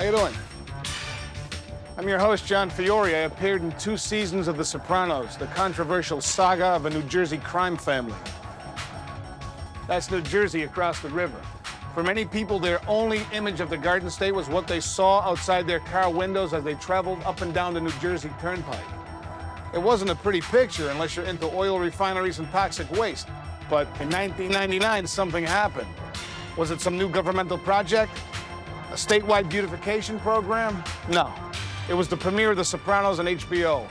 How you doing? I'm your host, John Fiore. I appeared in 2 seasons of The Sopranos, the controversial saga of a New Jersey crime family. That's New Jersey across the river. For many people, their only image of the Garden State was what they saw outside their car windows as they traveled up and down the New Jersey Turnpike. It wasn't a pretty picture unless you're into oil refineries and toxic waste. But in 1999, something happened. Was it some new governmental project? A statewide beautification program? No. It was the premiere of The Sopranos on HBO.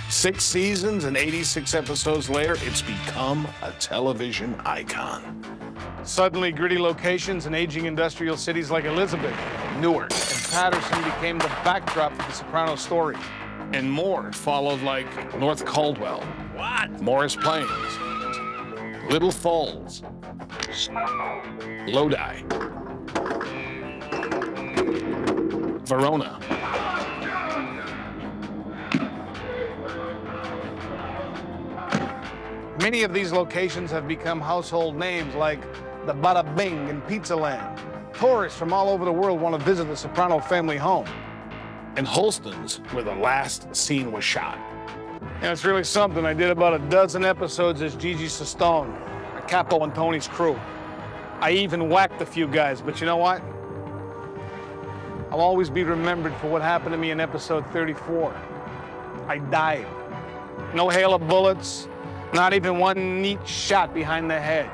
6 seasons and 86 episodes later, it's become a television icon. Suddenly, gritty locations in aging industrial cities like Elizabeth, Newark, and Patterson became the backdrop of the Sopranos story. And more followed, like North Caldwell, Morris Plains, Little Falls, Lodi, Verona. Many of these locations have become household names like the Bada Bing in Pizza Land. Tourists from all over the world want to visit the Soprano family home. And Holston's, where the last scene was shot. And it's really something. I did about a dozen episodes as Gigi Sestone, Capo and Tony's crew. I even whacked a few guys, but you know what? I'll always be remembered for what happened to me in episode 34. I died. No hail of bullets, not even one neat shot behind the head.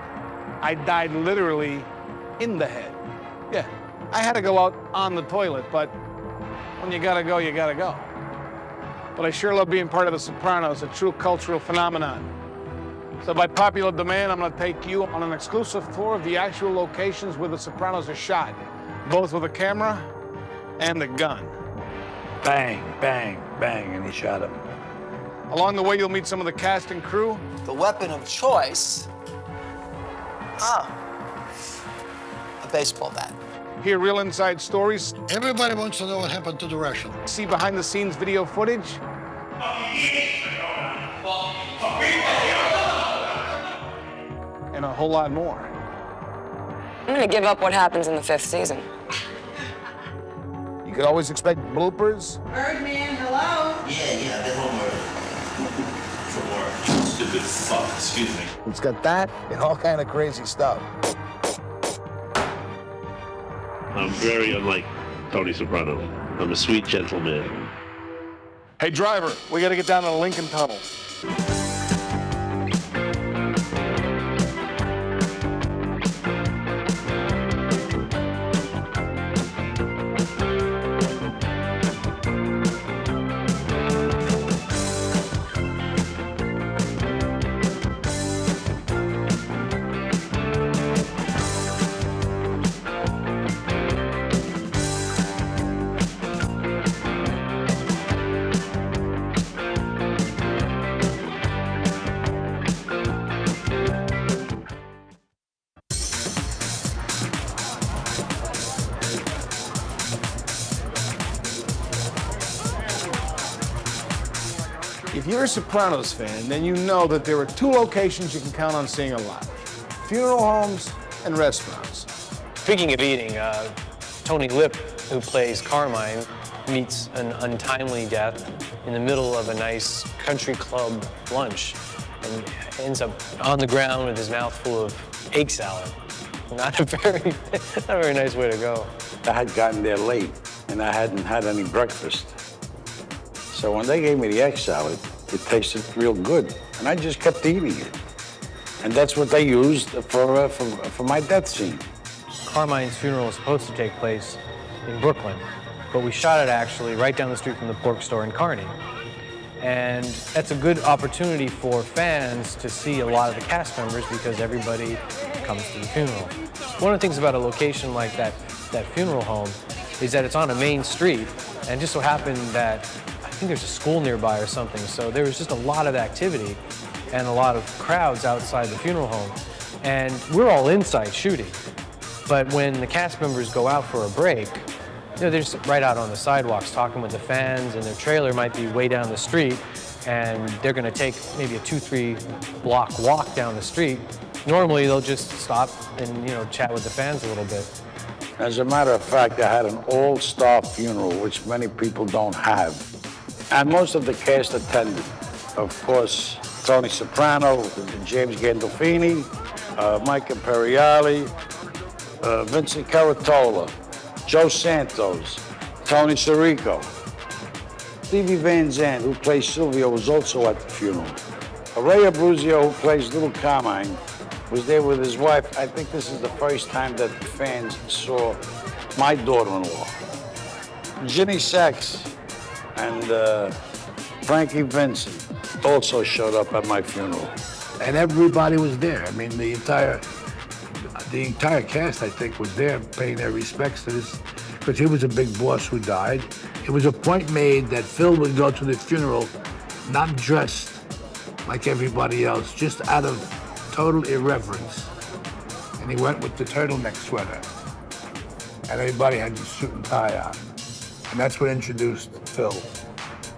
I died literally in the head. Yeah, I had to go out on the toilet, but when you gotta go, you gotta go. But I sure love being part of The Sopranos, a true cultural phenomenon. So by popular demand, I'm gonna take you on an exclusive tour of the actual locations where The Sopranos are shot, both with a camera and a gun. Bang, bang, bang, and he shot him. Along the way, you'll meet some of the cast and crew. The weapon of choice? A baseball bat. Hear real inside stories. Everybody wants to know what happened to the Russian. See behind-the-scenes video footage. And a whole lot more. I'm gonna give up what happens in the 5th season. You could always expect bloopers. Birdman, hello? Yeah, there's one more. For more stupid fuck, excuse me. It's got that and all kind of crazy stuff. I'm very unlike Tony Soprano. I'm a sweet gentleman. Hey, driver, we got to get down to the Lincoln Tunnel. If you're a Sopranos fan, then you know that there are 2 locations you can count on seeing a lot: funeral homes and restaurants. Speaking of eating, Tony Lip, who plays Carmine, meets an untimely death in the middle of a nice country club lunch and ends up on the ground with his mouth full of egg salad. Not a very nice way to go. I had gotten there late, and I hadn't had any breakfast. So when they gave me the egg salad, it tasted real good, and I just kept eating it. And that's what they used for my death scene. Carmine's funeral was supposed to take place in Brooklyn, but we shot it actually right down the street from the pork store in Kearney. And that's a good opportunity for fans to see a lot of the cast members because everybody comes to the funeral. One of the things about a location like that funeral home is that it's on a main street, and it just so happened that I think there's a school nearby or something, so there was just a lot of activity and a lot of crowds outside the funeral home. And we're all inside shooting, but when the cast members go out for a break, they're just right out on the sidewalks talking with the fans, and their trailer might be way down the street, and they're gonna take maybe a 2-3 block walk down the street. Normally, they'll just stop and chat with the fans a little bit. As a matter of fact, I had an all-star funeral, which many people don't have. And most of the cast attended. Of course, Tony Soprano, James Gandolfini, Mike Imperiale, Vincent Caratola, Joe Santos, Tony Sirico. Stevie Van Zandt, who plays Silvio, was also at the funeral. Ray Abruzio, who plays Little Carmine, was there with his wife. I think this is the first time that fans saw my daughter-in-law. Ginny Sacks and Frankie Vincent also showed up at my funeral. And everybody was there. I mean, the entire cast, I think, was there paying their respects to this, because he was a big boss who died. It was a point made that Phil would go to the funeral not dressed like everybody else, just out of total irreverence. And he went with the turtleneck sweater. And everybody had the suit and tie on. And that's what introduced Phil.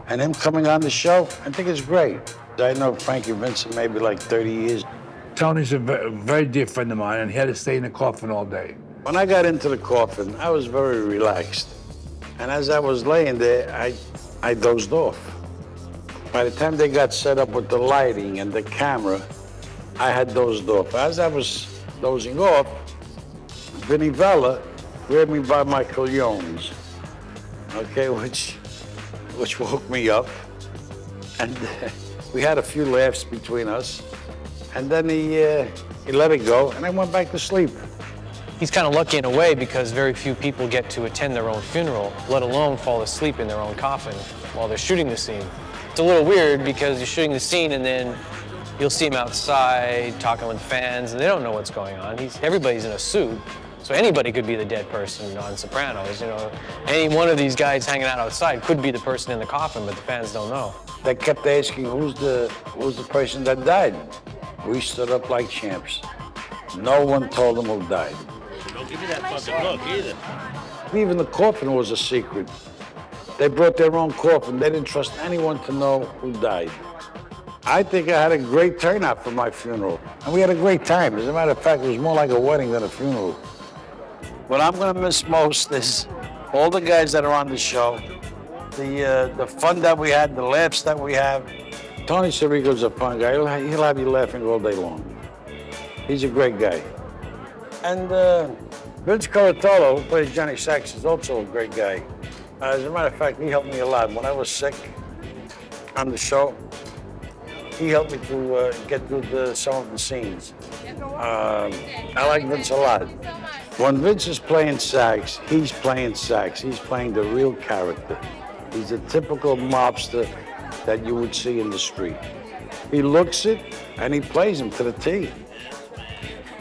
And him coming on the show, I think it's great. I know Frankie Vincent maybe like 30 years. Tony's a very dear friend of mine, and he had to stay in the coffin all day. When I got into the coffin, I was very relaxed. And as I was laying there, I dozed off. By the time they got set up with the lighting and the camera, I had dozed off. As I was dozing off, Vinnie Vella grabbed me by my colognes, okay, which woke me up. And we had a few laughs between us. And then he let it go, and I went back to sleep. He's kind of lucky in a way because very few people get to attend their own funeral, let alone fall asleep in their own coffin while they're shooting the scene. It's a little weird because you're shooting the scene and then you'll see him outside talking with fans and they don't know what's going on. Everybody's in a suit, so anybody could be the dead person on Sopranos. You know, any one of these guys hanging out outside could be the person in the coffin, but the fans don't know. They kept asking, who's the person that died? We stood up like champs. No one told them who died. Don't give me that fucking look either. Even the coffin was a secret. They brought their own coffin. They didn't trust anyone to know who died. I think I had a great turnout for my funeral. And we had a great time. As a matter of fact, it was more like a wedding than a funeral. What I'm gonna miss most is all the guys that are on the show, the fun that we had, the laughs that we have. Tony Sirico's a fun guy. He'll have you laughing all day long. He's a great guy. And Vince Caratola, who plays Johnny Sacks, is also a great guy. As a matter of fact, he helped me a lot. When I was sick on the show, he helped me to get through some of the scenes. I like Vince a lot. When Vince is playing Sacks, he's playing Sacks. He's playing the real character. He's a typical mobster that you would see in the street. He looks it, and he plays him to the T.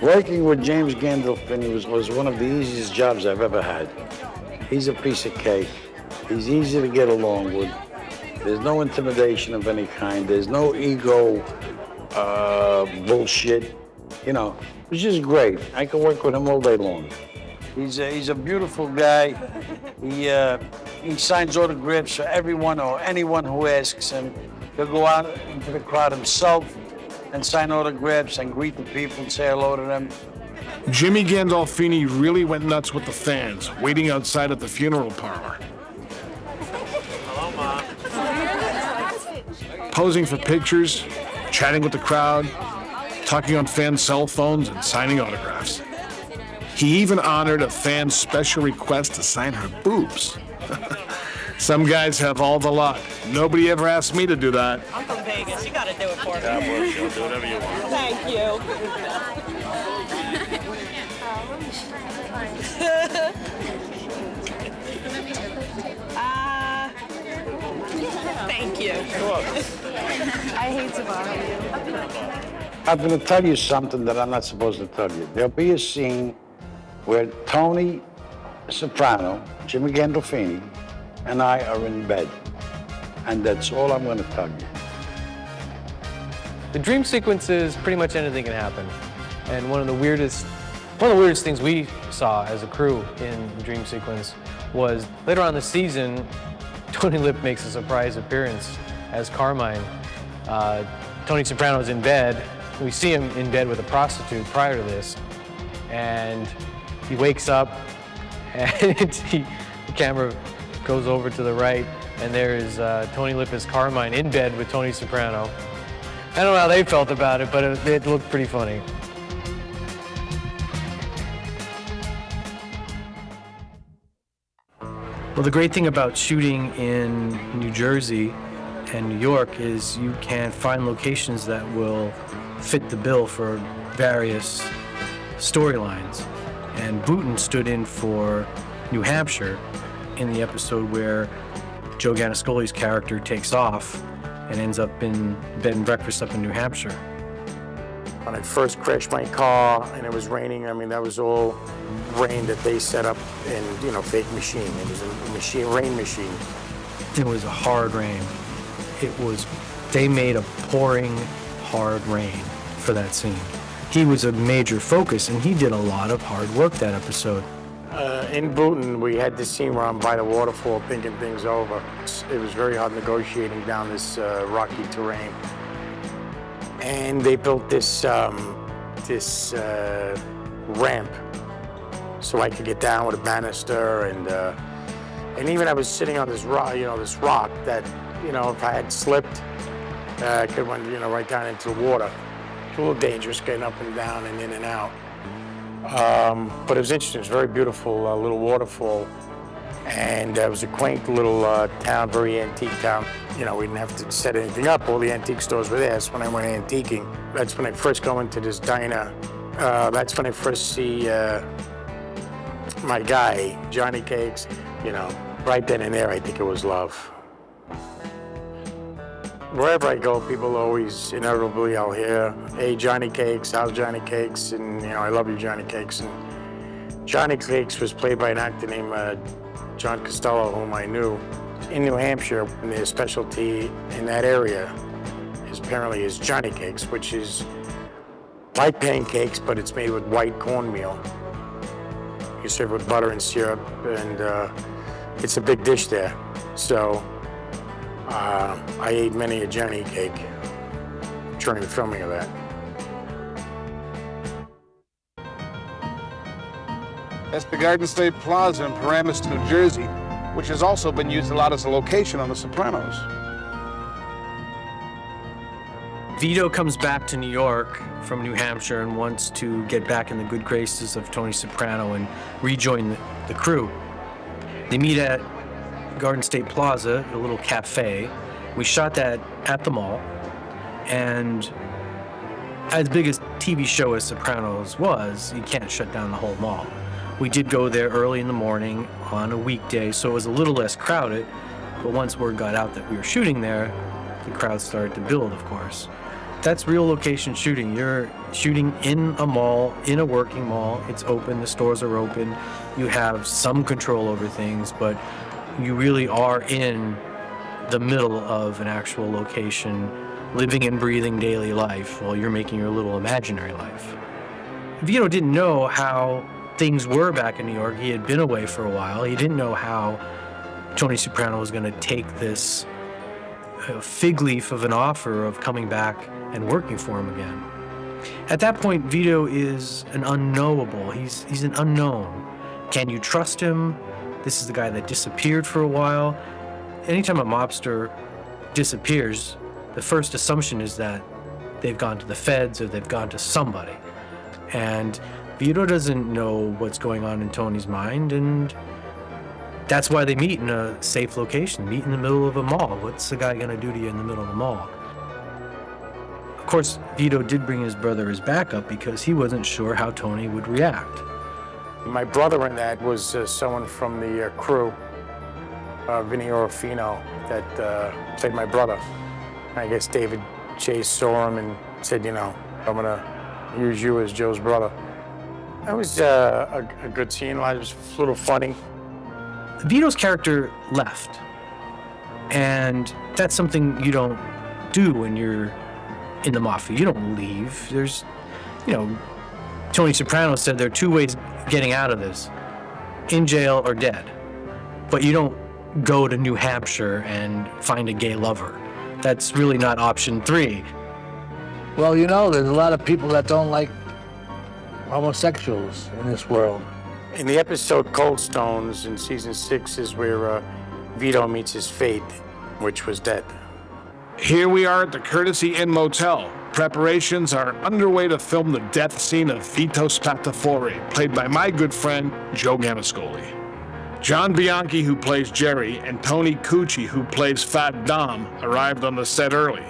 Working with James Gandolfini was one of the easiest jobs I've ever had. He's a piece of cake. He's easy to get along with. There's no intimidation of any kind. There's no ego bullshit. You know, it's just great. I can work with him all day long. He's a beautiful guy. He signs autographs for everyone or anyone who asks him. He'll go out into the crowd himself and sign autographs and greet the people and say hello to them. Jimmy Gandolfini really went nuts with the fans, waiting outside at the funeral parlor. Hello, Mom. Posing for pictures, chatting with the crowd, talking on fans' cell phones, and signing autographs. He even honored a fan's special request to sign her boobs. Some guys have all the luck. Nobody ever asked me to do that. I'm from Vegas. You gotta do it for me. God bless you. Do whatever you want. Thank you. Thank you. I hate to bother you. I'm going to tell you something that I'm not supposed to tell you. There'll be a scene where Tony Soprano, Jimmy Gandolfini, and I are in bed. And that's all I'm going to tell you. The dream sequences, pretty much anything can happen. And one of the weirdest things we saw as a crew in the dream sequence was later on in the season, Tony Lip makes a surprise appearance as Carmine. Tony Soprano's in bed. We see him in bed with a prostitute prior to this. And he wakes up, And the camera goes over to the right, and there is Tony Lippa's Carmine in bed with Tony Soprano. I don't know how they felt about it, but it looked pretty funny. Well, the great thing about shooting in New Jersey and New York is you can find locations that will fit the bill for various storylines. And Booten stood in for New Hampshire in the episode where Joe Ganascoli's character takes off and ends up in bed and breakfast up in New Hampshire. When I first crashed my car and it was raining, I mean, that was all rain that they set up in, fake machine. It was a rain machine. It was a hard rain. They made a pouring hard rain for that scene. He was a major focus, and he did a lot of hard work that episode. In Booten, we had this scene where I'm by the waterfall thinking things over. It was very hard negotiating down this rocky terrain. And they built this ramp so I could get down with a banister, and even I was sitting on this rock, that, if I had slipped, I could went, right down into the water. It's a little dangerous getting up and down and in and out. But it was interesting. It was a very beautiful little waterfall, and it was a quaint little town, very antique town. We didn't have to set anything up. All the antique stores were there. That's when I went antiquing. That's when I first go into this diner. That's when I first see my guy, Johnny Cakes. Right then and there, I think it was love. Wherever I go, people always, inevitably, I'll hear, "Hey, Johnny Cakes, how's Johnny Cakes?" And, I love you, Johnny Cakes. And Johnny Cakes was played by an actor named John Costello, whom I knew. In New Hampshire, and their specialty in that area apparently is Johnny Cakes, which is like pancakes, but it's made with white cornmeal. You serve it with butter and syrup, and it's a big dish there. So I ate many a Johnny cake during the filming of that. That's the Garden State Plaza in Paramus, New Jersey, which has also been used a lot as a location on The Sopranos. Vito comes back to New York from New Hampshire and wants to get back in the good graces of Tony Soprano and rejoin the crew. They meet at Garden State Plaza, a little cafe. We shot that at the mall, and as big as TV show as Sopranos was, you can't shut down the whole mall. We did go there early in the morning on a weekday, so it was a little less crowded, but once word got out that we were shooting there, the crowd started to build, of course. That's real location shooting. You're shooting in a mall, in a working mall. It's open, the stores are open. You have some control over things, but you really are in the middle of an actual location, living and breathing daily life while you're making your little imaginary life. Vito didn't know how things were back in New York. He had been away for a while. He didn't know how Tony Soprano was going to take this fig leaf of an offer of coming back and working for him again. At that point, Vito is an unknowable. He's an unknown. Can you trust him? This is the guy that disappeared for a while. Anytime a mobster disappears, the first assumption is that they've gone to the feds or they've gone to somebody. And Vito doesn't know what's going on in Tony's mind, and that's why they meet in a safe location, meet in the middle of a mall. What's the guy gonna do to you in the middle of the mall? Of course, Vito did bring his brother as backup because he wasn't sure how Tony would react. My brother in that was someone from the crew, Vinny Orofino, that played my brother. I guess David Chase saw him and said, I'm gonna use you as Joe's brother. That was a good scene. It was a little funny. Vito's character left, and that's something you don't do when you're in the mafia. You don't leave. There's, Tony Soprano said there are two ways getting out of this: in jail or dead. But you don't go to New Hampshire and find a gay lover. That's really not option 3. Well, there's a lot of people that don't like homosexuals in this world. In the episode Cold Stones in season 6 is where Vito meets his fate, which was death. Here we are at the Courtesy Inn Motel. Preparations are underway to film the death scene of Vito Spatafore, played by my good friend, Joe Ganascoli. John Bianchi, who plays Jerry, and Tony Cucci, who plays Fat Dom, arrived on the set early.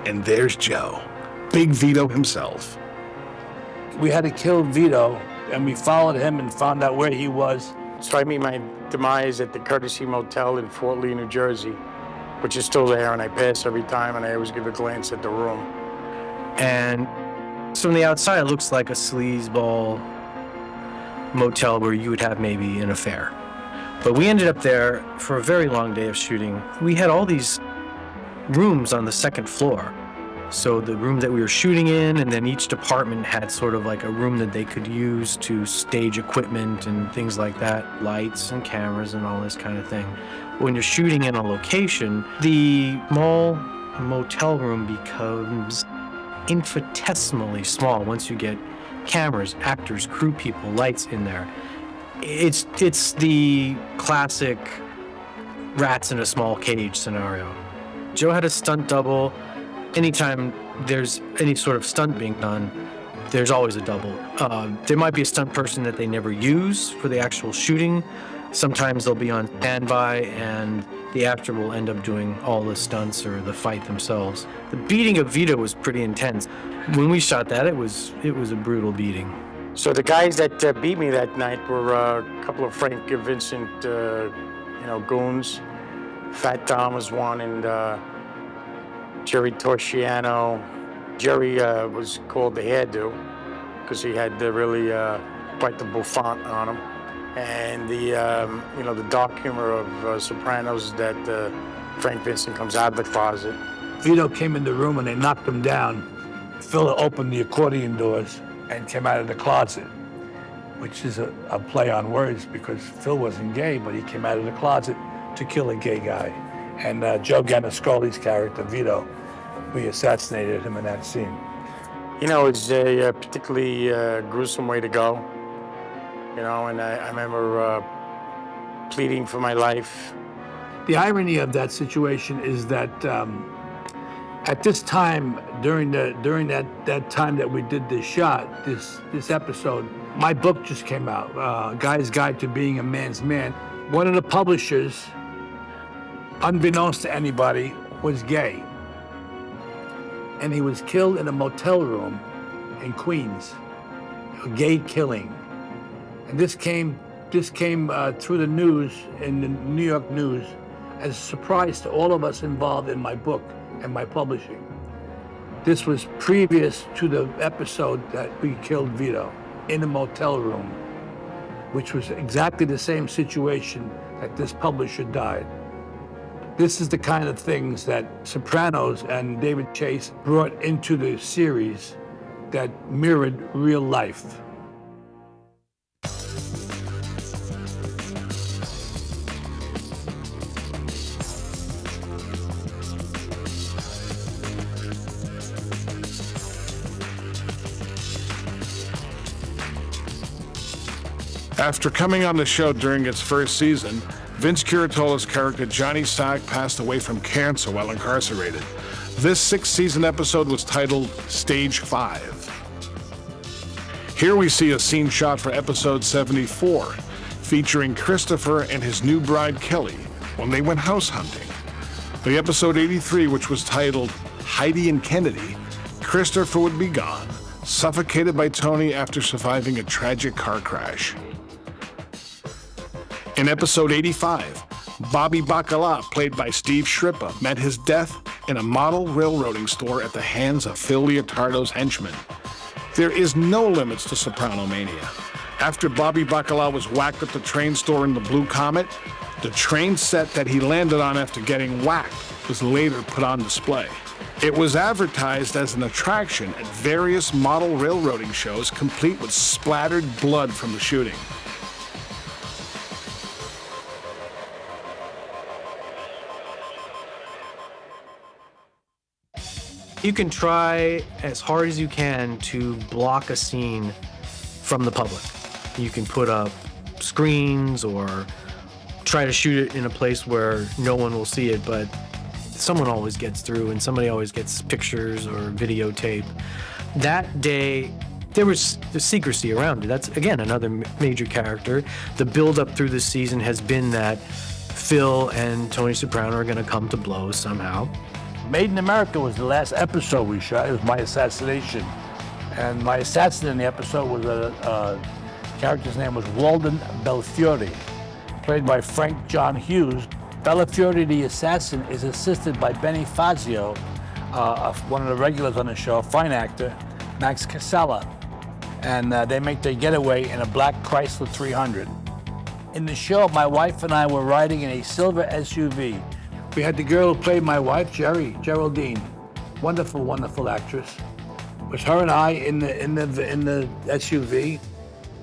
And there's Joe, Big Vito himself. We had to kill Vito, and we followed him and found out where he was. So I meet my demise at the Courtesy Motel in Fort Lee, New Jersey, which is still there, and I pass every time, and I always give a glance at the room. And so from the outside, it looks like a sleazeball motel where you would have maybe an affair. But we ended up there for a very long day of shooting. We had all these rooms on the second floor. So the room that we were shooting in, and then each department had sort of like a room that they could use to stage equipment and things like that, lights and cameras and all this kind of thing. When you're shooting in a location, the small motel room becomes infinitesimally small once you get cameras, actors, crew people, lights in there. It's the classic rats in a small cage scenario. Joe had a stunt double. Anytime there's any sort of stunt being done, there's always a double. There might be a stunt person that they never use for the actual shooting. Sometimes they'll be on standby and the actor will end up doing all the stunts or the fight themselves. The beating of Vito was pretty intense. When we shot that, it was a brutal beating. So the guys that beat me that night were a couple of Frank Vincent, goons. Fat Dom was one, and Jerry Torchiano. Jerry was called the hairdo because he had really quite the bouffant on him. And the dark humor of Sopranos that Frank Vincent comes out of the closet. Vito came in the room and they knocked him down. Phil opened the accordion doors and came out of the closet, which is a play on words because Phil wasn't gay, but he came out of the closet to kill a gay guy. And Joe Ganascoli's character, Vito, we assassinated him in that scene. It's a particularly gruesome way to go. And I remember pleading for my life. The irony of that situation is that at this time, during that time that we did this shot, this episode, my book just came out, Guy's Guide to Being a Man's Man. One of the publishers, unbeknownst to anybody, was gay. And he was killed in a motel room in Queens, a gay killing. And this came through the news, in the New York News, as a surprise to all of us involved in my book and my publishing. This was previous to the episode that we killed Vito in a motel room, which was exactly the same situation that this publisher died. This is the kind of things that Sopranos and David Chase brought into the series that mirrored real life. After coming on the show during its first season, Vince Curatolo's character Johnny Sack passed away from cancer while incarcerated. This sixth-season episode was titled Stage 5. Here we see a scene shot for episode 74, featuring Christopher and his new bride Kelly when they went house hunting. The episode 83, which was titled Heidi and Kennedy, Christopher would be gone, suffocated by Tony after surviving a tragic car crash. In episode 85, Bobby Bacala, played by Steve Shrippa, met his death in a model railroading store at the hands of Phil Leotardo's henchmen. There is no limits to Sopranomania. After Bobby Bacala was whacked at the train store in the Blue Comet, the train set that he landed on after getting whacked was later put on display. It was advertised as an attraction at various model railroading shows, complete with splattered blood from the shooting. You can try as hard as you can to block a scene from the public. You can put up screens or try to shoot it in a place where no one will see it, but someone always gets through and somebody always gets pictures or videotape. That day, there was the secrecy around it. That's, again, another major character. The build-up through the season has been that Phil and Tony Soprano are going to come to blows somehow. Made in America was the last episode we shot. It was my assassination. And my assassin in the episode was a character's name was Walden Belfiore, played by Frank John Hughes. Belfiore, the assassin, is assisted by Benny Fazio, one of the regulars on the show, a fine actor, Max Casella. And they make their getaway in a black Chrysler 300. In the show, my wife and I were riding in a silver SUV. We had the girl who played my wife, Geraldine, wonderful, wonderful actress. It was her and I in the SUV,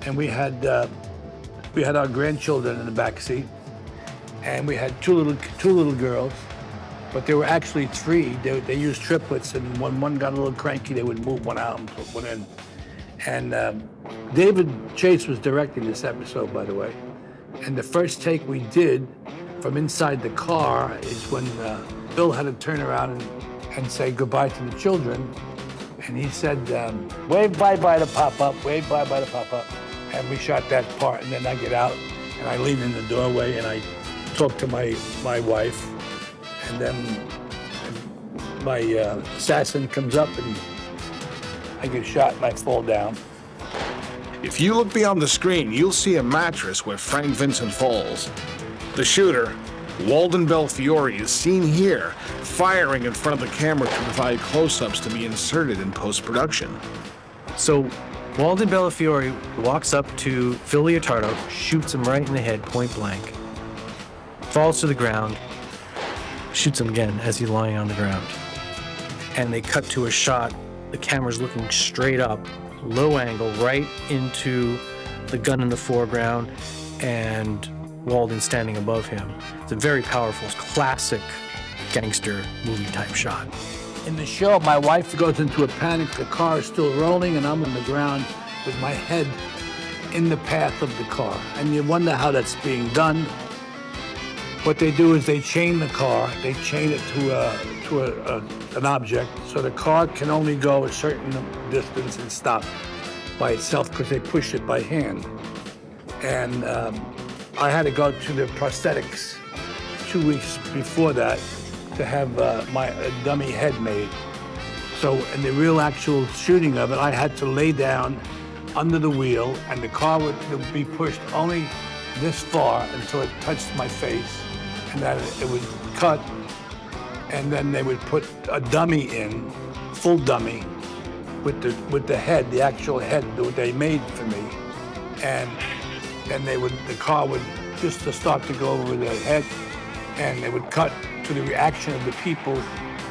and we had our grandchildren in the back seat, and we had two little girls, but there were actually three. They used triplets, and when one got a little cranky, they would move one out and put one in. And David Chase was directing this episode, by the way. And the first take we did from inside the car is when Bill had to turn around and say goodbye to the children. And he said, wave bye-bye to Pop-Up, wave bye-bye to Pop-Up. And we shot that part, and then I get out, and I lean in the doorway, and I talk to my wife, and then my assassin comes up, and I get shot, and I fall down. If you look beyond the screen, you'll see a mattress where Frank Vincent falls. The shooter, Walden Belfiore, is seen here, firing in front of the camera to provide close-ups to be inserted in post-production. So Walden Belfiore walks up to Phil Leotardo, shoots him right in the head, point blank, falls to the ground, shoots him again as he's lying on the ground. And they cut to a shot, the camera's looking straight up, low angle, right into the gun in the foreground, and Walden standing above him. It's a very powerful, classic gangster movie type shot. In the show, my wife goes into a panic. The car is still rolling, and I'm on the ground with my head in the path of the car. And you wonder how that's being done. What they do is they chain the car. They chain it to an object, so the car can only go a certain distance and stop by itself because they push it by hand. And I had to go to the prosthetics 2 weeks before that to have my dummy head made. So in the real actual shooting of it, I had to lay down under the wheel, and the car would be pushed only this far until it touched my face, and then it would cut, and then they would put a dummy in, full dummy, with the head, the actual head that they made for me, and then the car would just start to go over the head, and they would cut to the reaction of the people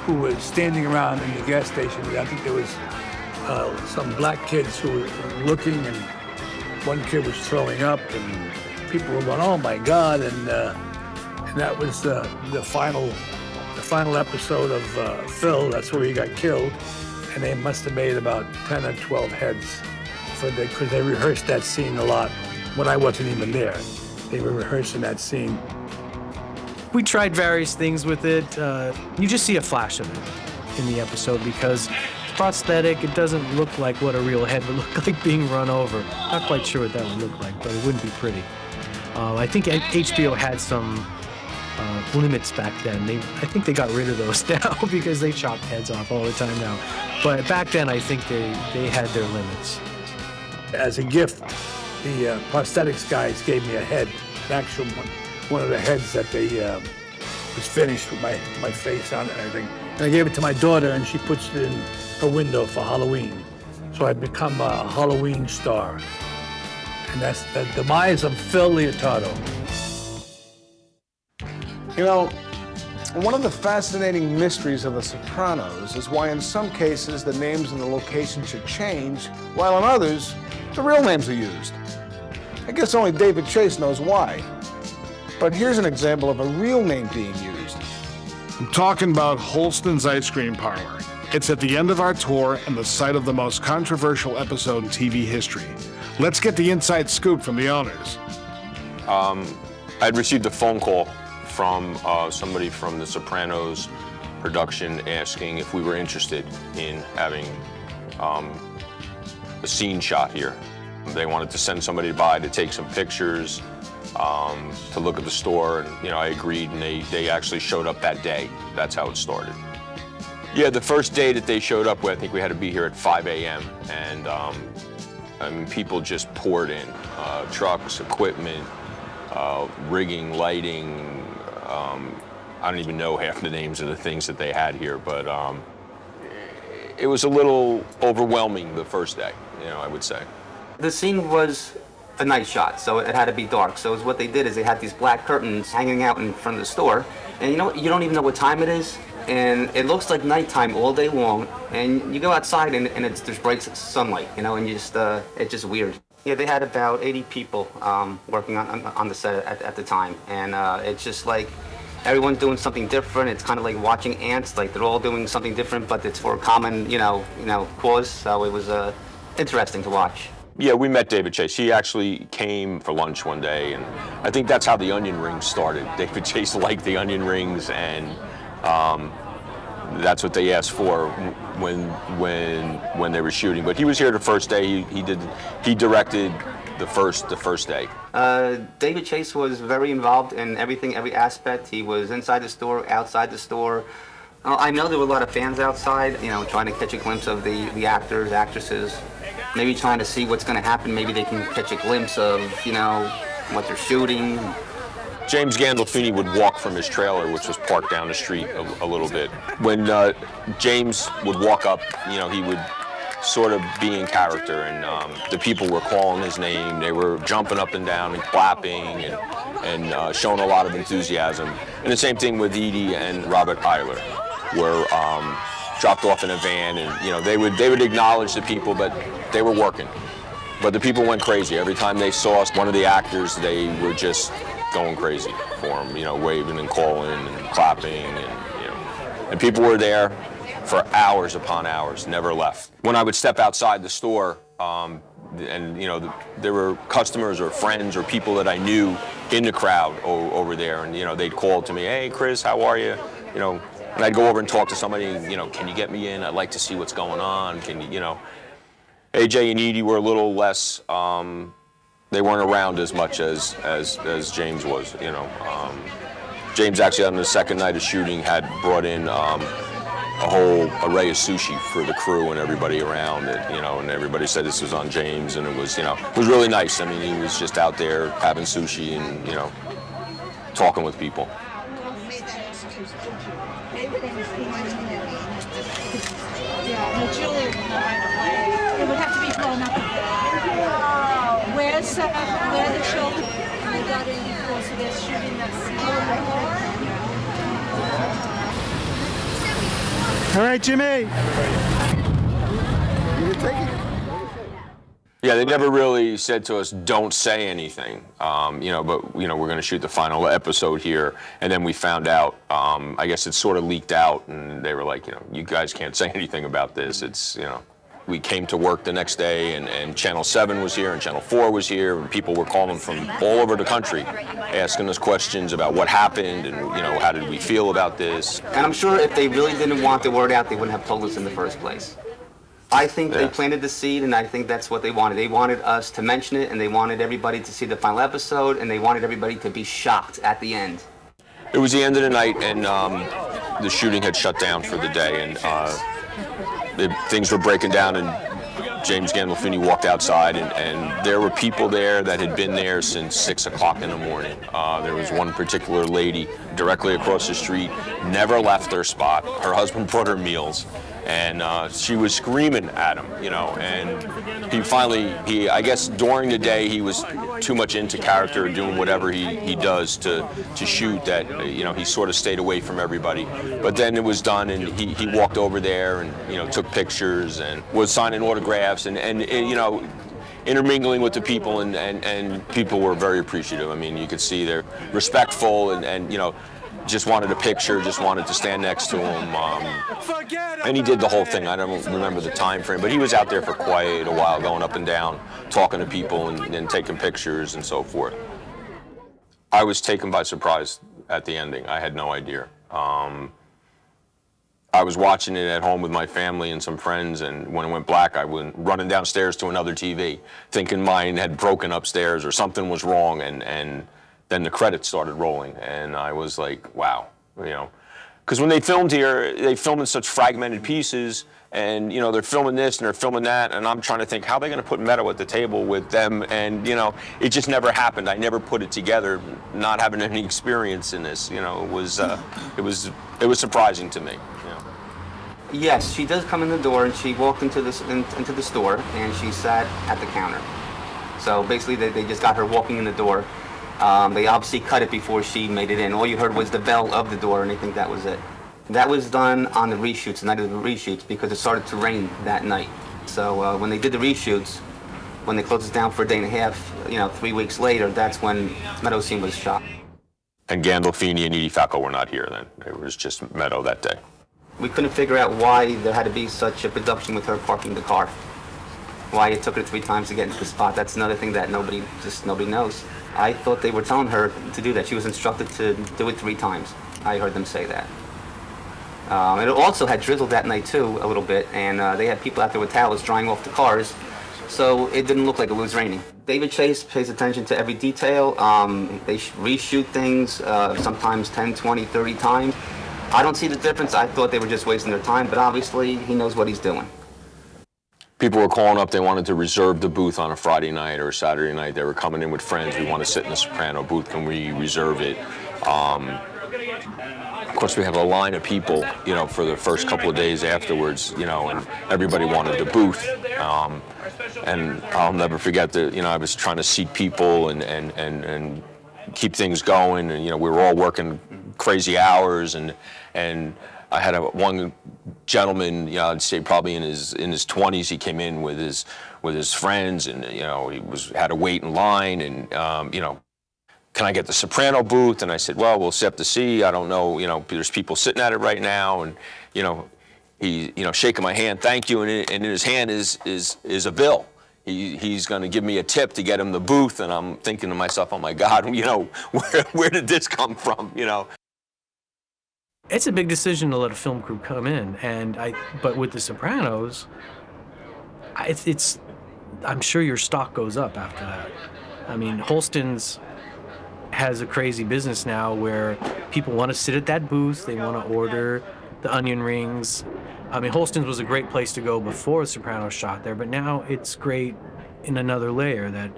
who were standing around in the gas station. I think there was some black kids who were looking, and one kid was throwing up, and people were going, "Oh my God!" And that was the final episode of Phil. That's where he got killed, and they must have made about 10 or 12 heads because they rehearsed that scene a lot when I wasn't even there. They were rehearsing that scene. We tried various things with it. You just see a flash of it in the episode because it's prosthetic. It doesn't look like what a real head would look like being run over. Not quite sure what that would look like, but it wouldn't be pretty. I think HBO had some limits back then. I think they got rid of those now because they chop heads off all the time now. But back then, I think they had their limits. As a gift, the prosthetics guys gave me a head, an actual one of the heads that they was finished with my face on it and everything. And I gave it to my daughter, and she puts it in her window for Halloween. So I've become a Halloween star. And that's the demise of Phil Leotardo. You know, one of the fascinating mysteries of The Sopranos is why in some cases the names and the locations should change, while in others, the real names are used. I guess only David Chase knows why. But here's an example of a real name being used. I'm talking about Holston's Ice Cream Parlor. It's at the end of our tour and the site of the most controversial episode in TV history. Let's get the inside scoop from the owners. I'd received a phone call from somebody from the Sopranos production asking if we were interested in having a scene shot here. They wanted to send somebody by to take some pictures, to look at the store, and I agreed, and they actually showed up that day. That's how it started. Yeah, the first day that they showed up, I think we had to be here at 5 a.m. and I mean, people just poured in, trucks, equipment, rigging, lighting. I don't even know half the names of the things that they had here, but it was a little overwhelming the first day, I would say. The scene was a night shot, so it had to be dark. So what they did is they had these black curtains hanging out in front of the store, and you don't even know what time it is, and it looks like nighttime all day long, and you go outside and there's bright sunlight, and you just, it's just weird. Yeah, they had about 80 people working on the set at the time, and it's just like everyone's doing something different. It's kind of like watching ants, like they're all doing something different, but it's for a common, cause. So it was interesting to watch. Yeah, we met David Chase. He actually came for lunch one day, and I think that's how the onion rings started. David Chase liked the onion rings, and that's what they asked for when they were shooting. But he was here the first day. He directed the first day. David Chase was very involved in everything, every aspect. He was inside the store, outside the store. I know there were a lot of fans outside, trying to catch a glimpse of the actors, actresses, maybe trying to see what's going to happen. Maybe they can catch a glimpse of, what they're shooting. James Gandolfini would walk from his trailer, which was parked down the street a little bit. When James would walk up, he would sort of be in character, and the people were calling his name. They were jumping up and down and clapping and showing a lot of enthusiasm. And the same thing with Edie and Robert Eiler, were dropped off in a van, and they would acknowledge the people, but they were working. But the people went crazy. Every time they saw one of the actors, they were just going crazy for him, waving and calling and clapping, and people were there for hours upon hours, never left. When I would step outside the store, and there were customers or friends or people that I knew in the crowd over there, and they'd call to me, "Hey, Chris, how are you?" And I'd go over and talk to somebody, "Can you get me in? I'd like to see what's going on. Can you?" AJ and Edie were a little less. They weren't around as much as James was. James actually on the second night of shooting had brought in a whole array of sushi for the crew and everybody around it, and everybody said this was on James, and it was really nice. I mean, he was just out there having sushi and, talking with people. It would have to be blown up a bit. Where's where are the children? We got in before, so they're shooting that scene. All right, Jimmy. You can take it. Yeah, they never really said to us, "Don't say anything," but we're going to shoot the final episode here, and then we found out. I guess it sort of leaked out, and they were like, "You guys can't say anything about this." It's We came to work the next day, and Channel 7 was here, and Channel 4 was here, and people were calling from all over the country, asking us questions about what happened, and how did we feel about this. And I'm sure if they really didn't want the word out, they wouldn't have told us in the first place. I think they planted the seed, and I think that's what they wanted. They wanted us to mention it, and they wanted everybody to see the final episode, and they wanted everybody to be shocked at the end. It was the end of the night, and the shooting had shut down for the day, and things were breaking down, and James Gandolfini walked outside, and there were people there that had been there since 6 o'clock in the morning. There was one particular lady directly across the street, never left her spot. Her husband brought her meals, and she was screaming at him, and I guess during the day he was too much into character, doing whatever he does to shoot, that he sort of stayed away from everybody. But then it was done, and he walked over there and took pictures and was signing autographs and intermingling with the people, and people were very appreciative. I mean, you could see they're respectful, and just wanted a picture, just wanted to stand next to him. And he did the whole thing. I don't remember the time frame, but he was out there for quite a while, going up and down, talking to people and taking pictures and so forth. I was taken by surprise at the ending. I had no idea. I was watching it at home with my family and some friends, and when it went black, I went running downstairs to another TV, thinking mine had broken upstairs or something was wrong, and then the credits started rolling, and I was like, wow, you know. Because when they filmed here, they filmed in such fragmented pieces, and, you know, they're filming this and they're filming that, and I'm trying to think, how are they going to put Meadow at the table with them? And, you know, it just never happened. I never put it together, not having any experience in this. You know, it was surprising to me. You know. Yes, she does come in the door, and she walked into the store, and she sat at the counter. So basically, they just got her walking in the door. They obviously cut it before she made it in. All you heard was the bell of the door, and I think that was it. That was done on the reshoots, the night of the reshoots, because it started to rain that night. So when they did the reshoots, when they closed it down for a day and a half, you know, 3 weeks later, that's when Meadow scene was shot. And Gandolfini and Edie Falco were not here then. It was just Meadow that day. We couldn't figure out why there had to be such a production with her parking the car. Why it took her 3 times to get into the spot. That's another thing that nobody knows. I thought they were telling her to do that. She was instructed to do it 3 times. I heard them say that. It also had drizzled that night too, a little bit, and they had people out there with towels drying off the cars, so it didn't look like it was raining. David Chase pays attention to every detail. They reshoot things sometimes 10, 20, 30 times. I don't see the difference. I thought they were just wasting their time, but obviously he knows what he's doing. People were calling up, they wanted to reserve the booth on a Friday night or a Saturday night. They were coming in with friends. We want to sit in the Soprano booth. Can we reserve it? Of course, we have a line of people, you know, for the first couple of days afterwards, you know, and everybody wanted the booth. And I'll never forget that, you know, I was trying to seat people and keep things going. And, you know, we were all working crazy hours, and I had one gentleman, you know, I'd say probably in his 20s. He came in with his friends, and, you know, he had to wait in line, and you know, can I get the Soprano booth? And I said, well, we'll have to see. I don't know. You know, there's people sitting at it right now, and, you know, he, you know, shaking my hand, thank you, and in his hand is a bill. He's going to give me a tip to get him the booth, and I'm thinking to myself, oh my God, you know, where did this come from? You know. It's a big decision to let a film crew come in, but with the Sopranos, I'm sure your stock goes up after that. I mean, Holston's has a crazy business now where people want to sit at that booth, they want to order the onion rings. I mean, Holston's was a great place to go before Sopranos shot there, but now it's great in another layer that,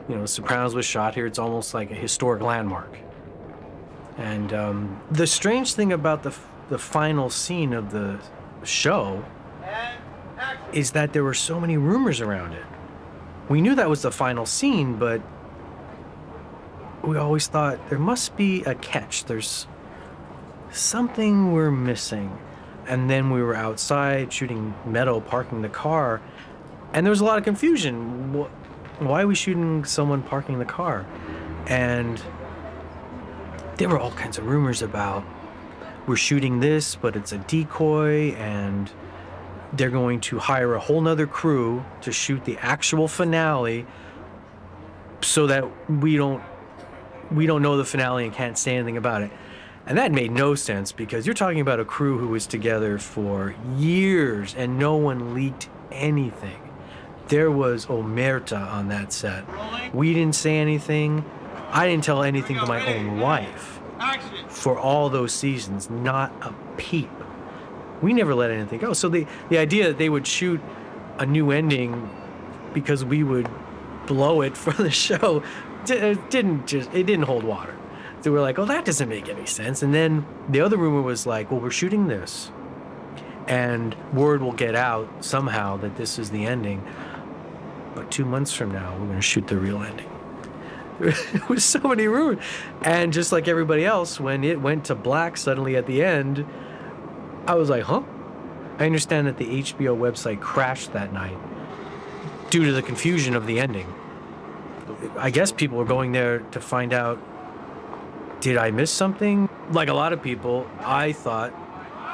you know, Sopranos was shot here. It's almost like a historic landmark. And the strange thing about the final scene of the show is that there were so many rumors around it. We knew that was the final scene, but we always thought there must be a catch. There's something we're missing. And then we were outside shooting Meadow parking the car, and there was a lot of confusion. Why are we shooting someone parking the car? And there were all kinds of rumors about, we're shooting this, but it's a decoy, and they're going to hire a whole nother crew to shoot the actual finale so that we don't know the finale and can't say anything about it. And that made no sense, because you're talking about a crew who was together for years and no one leaked anything. There was omerta on that set. We didn't say anything. I didn't tell anything to my own wife for all those seasons, not a peep. We never let anything go. So the idea that they would shoot a new ending because we would blow it for the show, it didn't hold water. So we're like, oh, that doesn't make any sense. And then the other rumor was like, well, we're shooting this, and word will get out somehow that this is the ending. But 2 months from now, we're going to shoot the real ending. There was so many rumors. And just like everybody else, when it went to black suddenly at the end, I was like, huh? I understand that the HBO website crashed that night due to the confusion of the ending. I guess people were going there to find out Did I miss something? Like a lot of people, I thought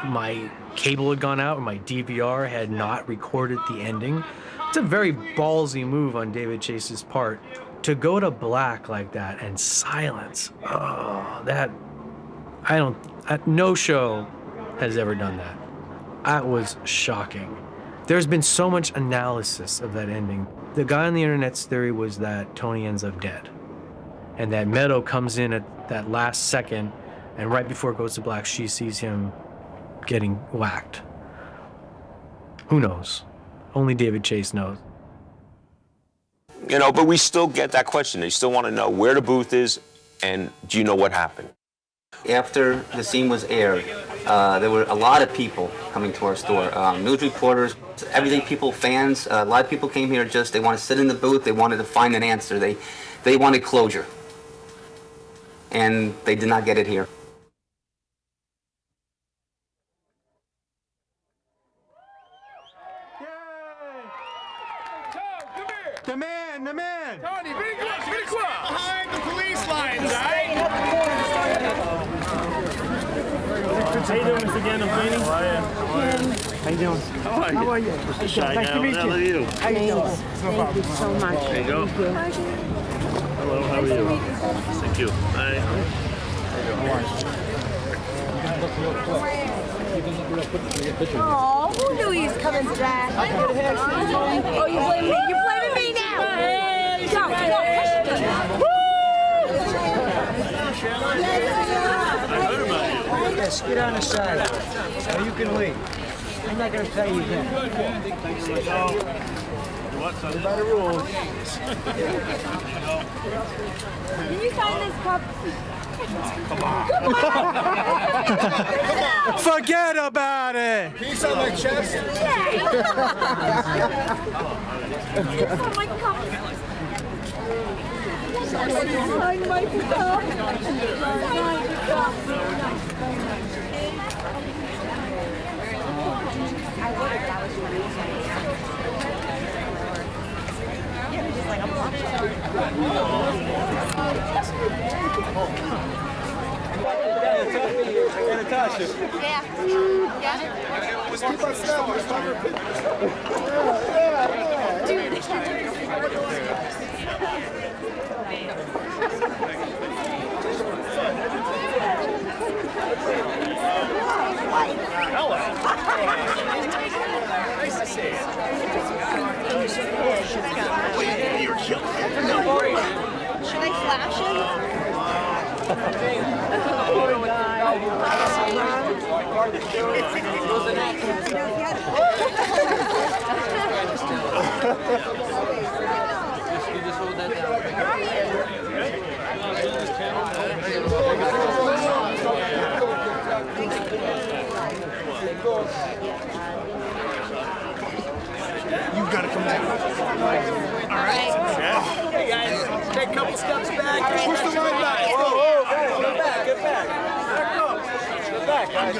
my cable had gone out or my DVR had not recorded the ending. It's a very ballsy move on David Chase's part to go to black like that and silence. Oh, no show has ever done that. That was shocking. There's been so much analysis of that ending. The guy on the internet's theory was that Tony ends up dead, and that Meadow comes in at that last second, and right before it goes to black, she sees him getting whacked. Who knows? Only David Chase knows. You know, but we still get that question. They still want to know where the booth is, and do you know what happened? After the scene was aired, there were a lot of people coming to our store. News reporters, everyday people, fans. A lot of people came here they want to sit in the booth. They wanted to find an answer. They wanted closure. And they did not get it here. The man! Tony, pretty close! Behind the police lines, right? How you doing, Mr. Gandolfini? How are you? How you doing? How are you? Mr. Shy Nice guy, to meet how are you. you? How you doing? Thank you so much. There you go. Hello, how are you? Thank you. Hi. Oh, who knew he was coming back? Oh, you blaming me? You're blaming me now? Go, Yes, get on the side. Now you can leave. I'm not going to tell you again. By the rules. Can you sign this cup? Come on! Forget about it! Piece on my chest? Piece on my cup. Sign my cup. Natasha. Yeah. Just keep on snapping. Just find her Hello. Nice to see you. Should I flash You just hold that You've got to come down. All right. Hey guys, take a couple steps back. Push the line back. Whoa, get back, get back. Back up. Get back, guys.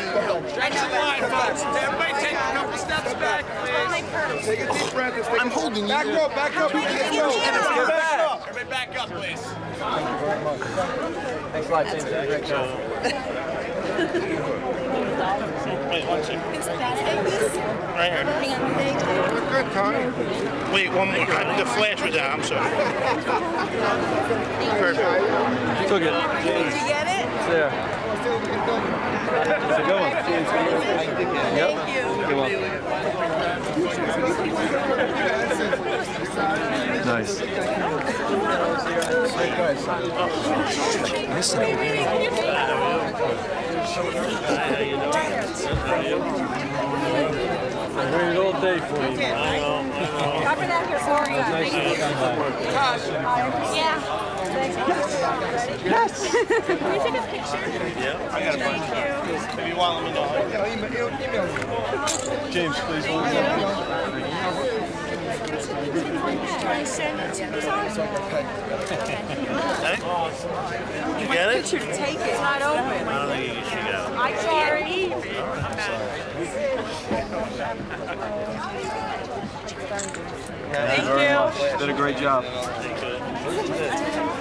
Stretch the line, folks. Everybody take a couple steps back, please. Take a deep breath. I'm holding you. Back up, back up. Let's go. Get back. Everybody back up, please. Thank you very much. Thanks a lot, James. Great job. Wait, one second. Right here. Good, Tony. Wait, one more. The flash was out. I'm sorry. Perfect. Took it. Did you get it? It's there. It's a good one. Yep. Thank you. Good one. Nice. I waited all day for you. I know. Cover that here for you. Nice to come by. Yeah. Yes. Can we take a picture? Yeah, I got a bunch. Thank If you want, let me know. James, please hold it. Can I send it to you? Hey? You get it? Picture to take it. It's not open. I don't think you should go. I can't read. Thank you very much. Did a great job.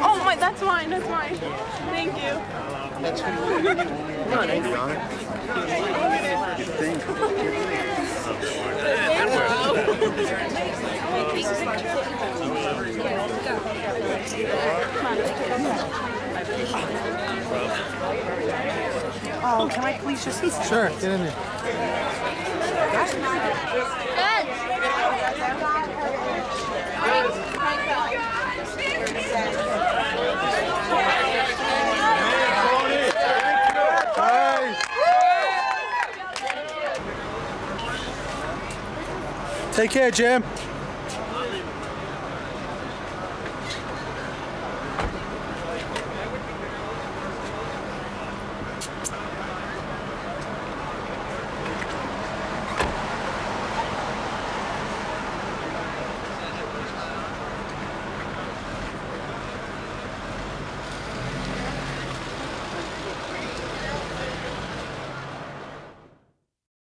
Oh my mine. That's mine. That's mine. Thank you. That's for you. Thank you, Honor. Oh, can I please just see? Sure, get in there. Take care, Jim.